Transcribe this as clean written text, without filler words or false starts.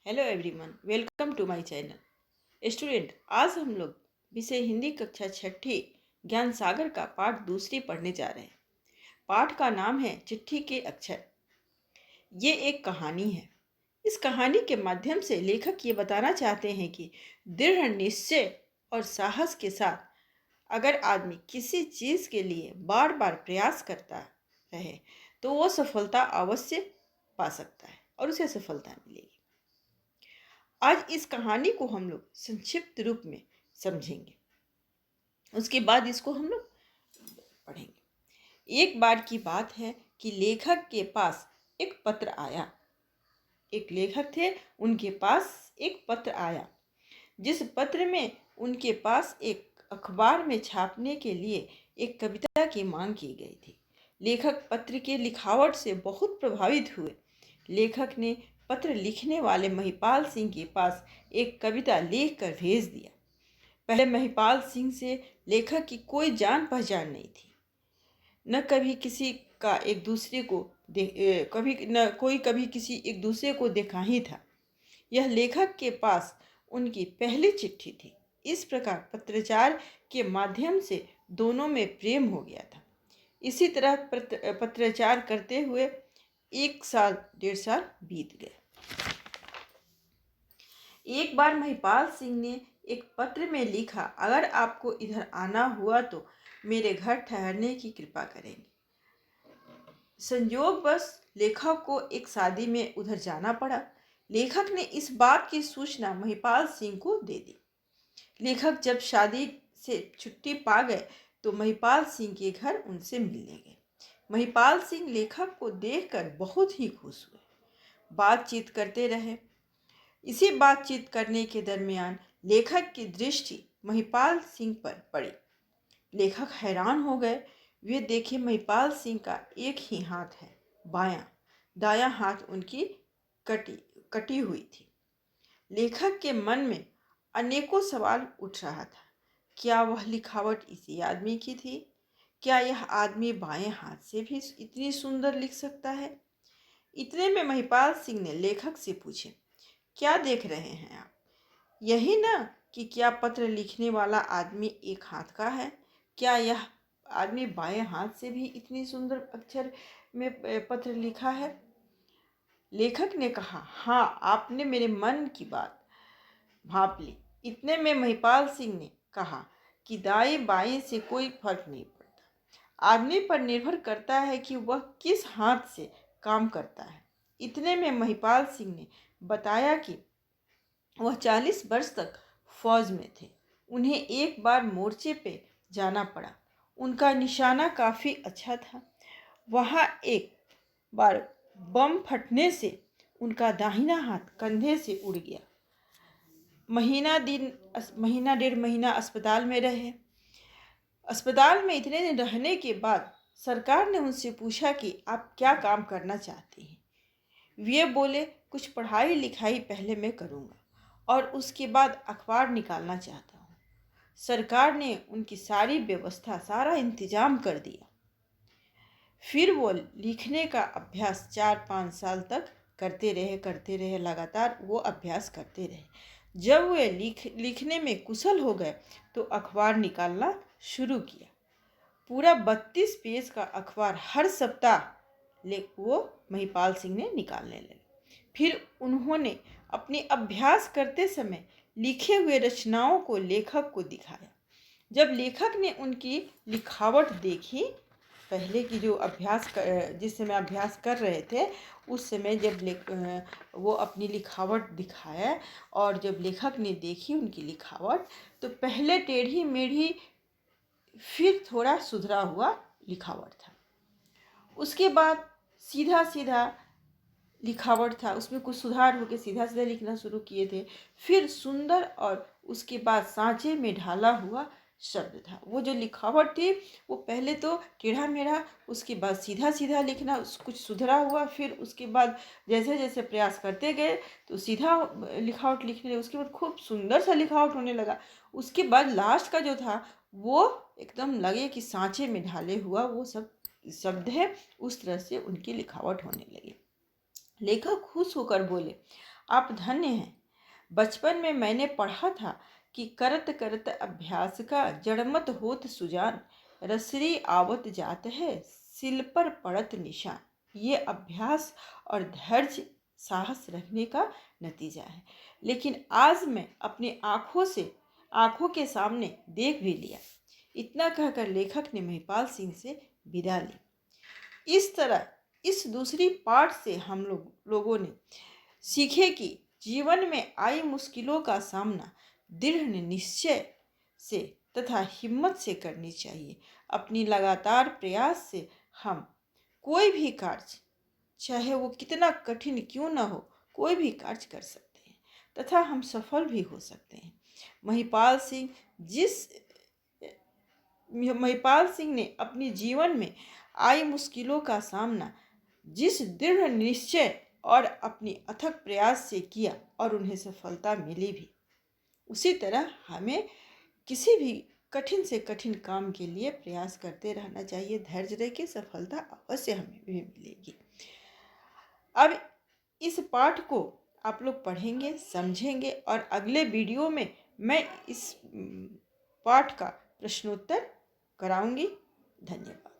Hello everyone, welcome to my channel. Student, आज हम लोग विषय हिंदी कक्षा छठी ज्ञान सागर का पाठ दूसरी पढ़ने जा रहे हैं। पाठ का नाम है चिट्ठी के अक्षर। ये एक कहानी है। इस कहानी के माध्यम से लेखक ये बताना चाहते हैं कि दृढ़ निश्चय और साहस के साथ अगर आदमी किसी चीज़ के लिए बार बार प्रयास करता रहे तो वो सफलता अवश्य पा सकता है और उसे सफलता मिलेगी। आज इस कहानी को हम लोग संक्षिप्त रूप में समझेंगे, उसके बाद इसको हम लोग पढ़ेंगे। एक बार की बात है कि लेखक के पास एक पत्र आया। एक लेखक थे, उनके पास एक पत्र आया जिस पत्र में उनके पास एक अखबार में छापने के लिए एक कविता की मांग की गई थी। लेखक पत्र के लिखावट से बहुत प्रभावित हुए। लेखक ने पत्र लिखने वाले महिपाल सिंह के पास एक कविता लिखकर भेज दिया। पहले महिपाल सिंह से लेखक की कोई जान पहचान नहीं थी। न कभी किसी का एक दूसरे को कभी किसी एक दूसरे को देखा ही था। यह लेखक के पास उनकी पहली चिट्ठी थी। इस प्रकार पत्राचार के माध्यम से दोनों में प्रेम हो गया था। इसी तरह पत्राचार करते हुए 1 साल 1.5 साल बीत गए। एक बार महिपाल सिंह ने एक पत्र में लिखा, अगर आपको इधर आना हुआ तो मेरे घर ठहरने की कृपा करेंगे। संयोगवश लेखक को एक शादी में उधर जाना पड़ा। लेखक ने इस बात की सूचना महिपाल सिंह को दे दी। लेखक जब शादी से छुट्टी पा गए तो महिपाल सिंह के घर उनसे मिलने गए। महिपाल सिंह लेखक को देखकर बहुत ही खुश हुए। बातचीत करते रहे। इसी बातचीत करने के दरमियान लेखक की दृष्टि महिपाल सिंह पर पड़ी। लेखक हैरान हो गए। वे देखे महिपाल सिंह का एक ही हाथ है, बायां। दायां हाथ उनकी कटी हुई थी। लेखक के मन में अनेकों सवाल उठ रहा था। क्या वह लिखावट इसी आदमी की थी? क्या यह आदमी बाएं हाथ से भी इतनी सुंदर लिख सकता है? इतने में महिपाल सिंह ने लेखक से पूछे, क्या देख रहे हैं आप? यही ना कि क्या पत्र लिखने वाला आदमी एक हाथ का है? क्या यह आदमी बाएं हाथ से भी इतनी सुंदर अक्षर में पत्र लिखा है? लेखक ने कहा, हाँ, आपने मेरे मन की बात भाप ली। इतने में महिपाल सिंह ने कहा कि दाएं बाएं से कोई फर्क नहीं पड़ता। आदमी पर निर्भर करता है कि वह किस हाथ से काम करता है। इतने में महिपाल सिंह ने बताया कि वह 40 वर्ष तक फौज में थे। उन्हें एक बार मोर्चे पे जाना पड़ा। उनका निशाना काफ़ी अच्छा था। वहाँ एक बार बम फटने से उनका दाहिना हाथ कंधे से उड़ गया। महीना 1.5 महीना अस्पताल में रहे। अस्पताल में इतने दिन रहने के बाद सरकार ने उनसे पूछा कि आप क्या काम करना चाहते हैं। वे बोले, कुछ पढ़ाई लिखाई पहले मैं करूँगा और उसके बाद अखबार निकालना चाहता हूँ। सरकार ने उनकी सारी व्यवस्था, सारा इंतजाम कर दिया। फिर वो लिखने का अभ्यास 4-5 साल तक करते रहे। लगातार वो अभ्यास करते रहे। जब वे लिखने में कुशल हो गए तो अखबार निकालना शुरू किया। पूरा 32 पेज का अखबार हर सप्ताह वो महिपाल सिंह ने निकालने लगे। फिर उन्होंने अपने अभ्यास करते समय लिखे हुए रचनाओं को लेखक को दिखाया। जब लेखक ने उनकी लिखावट देखी, पहले की जो जिस समय अभ्यास कर रहे थे उस समय जब वो अपनी लिखावट दिखाया और जब लेखक ने देखी उनकी लिखावट तो पहले टेढ़ी मेढ़ी, फिर थोड़ा सुधरा हुआ लिखावट था। उसके बाद सीधा सीधा लिखावट था, उसमें कुछ सुधार होकर सीधा सीधा लिखना शुरू किए थे। फिर सुंदर और उसके बाद सांचे में ढाला हुआ शब्द था। वो जो लिखावट थी वो पहले तो टेढ़ा मेढ़ा, उसके बाद सीधा सीधा लिखना, कुछ सुधरा हुआ। फिर उसके बाद जैसे जैसे प्रयास करते गए तो सीधा लिखावट लिखने लगे। उसके बाद खूब सुंदर सा लिखावट होने लगा। उसके बाद लास्ट का जो था वो एकदम लगे कि सांचे में ढाले हुआ वो सब शब्द है। उस तरह से उनकी लिखावट होने लगी। लेखक खुश होकर बोले, आप धन्य हैं। बचपन में मैंने पढ़ा था कि करत करत अभ्यास का जड़मत होत सुजान, रसरी आवत जात है सिल पर पड़त निशान। ये अभ्यास और धैर्य साहस रखने का नतीजा है। लेकिन आज मैं अपनी आंखों के सामने देख भी लिया। इतना कहकर लेखक ने महिपाल सिंह से विदा ली। इस तरह इस दूसरी पाठ से हम लोगों ने सीखे कि जीवन में आई मुश्किलों का सामना दृढ़ निश्चय से तथा हिम्मत से करनी चाहिए। अपनी लगातार प्रयास से हम कोई भी कार्य, चाहे वो कितना कठिन क्यों ना हो, कोई भी कार्य कर सकते हैं तथा हम सफल भी हो सकते हैं। महिपाल सिंह ने अपने जीवन में आई मुश्किलों का सामना जिस दृढ़ निश्चय और अपनी अथक प्रयास से किया और उन्हें सफलता मिली भी, उसी तरह हमें किसी भी कठिन से कठिन काम के लिए प्रयास करते रहना चाहिए। धैर्य रह के सफलता अवश्य हमें भी मिलेगी। अब इस पाठ को आप लोग पढ़ेंगे, समझेंगे और अगले वीडियो में मैं इस पाठ का प्रश्नोत्तर कराऊंगी। धन्यवाद।